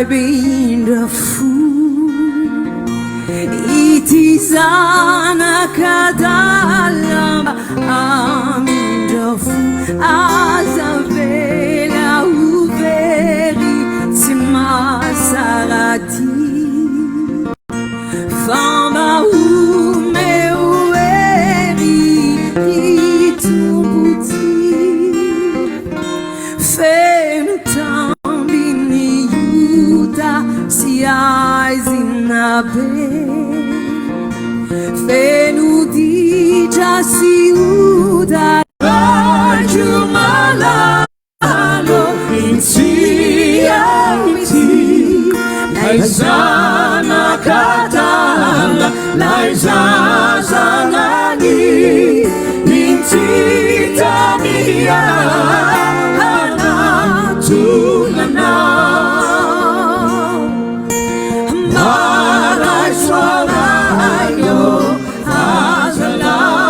been the fool. It is ZANAKA ADALA. I'm the fool. As a vela uveri simasarati. Fama ume ueri itubuti. Fenu tambini yuda si aizinabe. Fenu dija si uda rajumalalo insiamiti. ZANAKA ADALA laizazanani intitamia hanatulana marai swarayo azalavina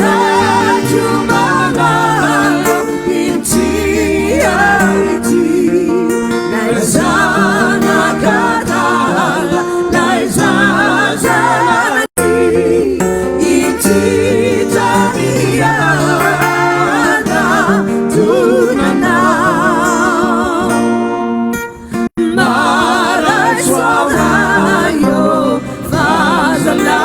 rajumalalo intiamiti. ZANAKA ADALA laizazanani intitamia hanatulana marai swarayo vazalavina.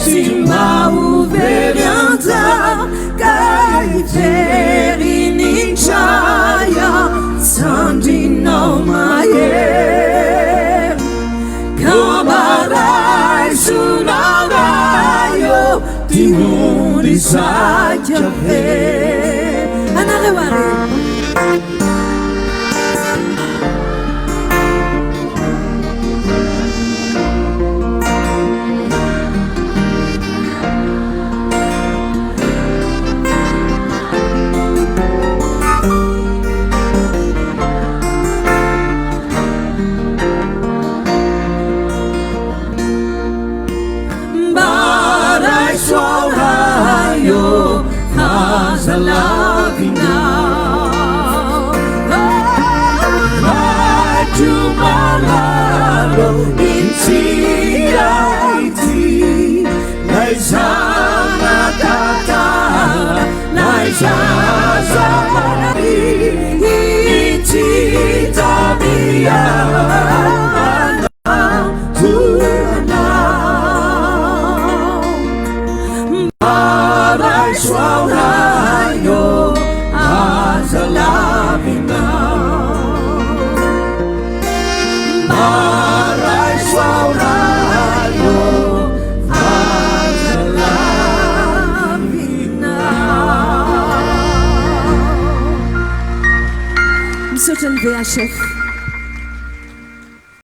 Simau verianta kaiteri ninchaya sandino maye kamarai sunarayo timuri saja he anarewari. Azalavina rajumalalo insiamiti. ZANAKA ADALA laizazanani intitamia hanatulana marai swarayo azalavina marai swarayo azalavina. I'm certain VHF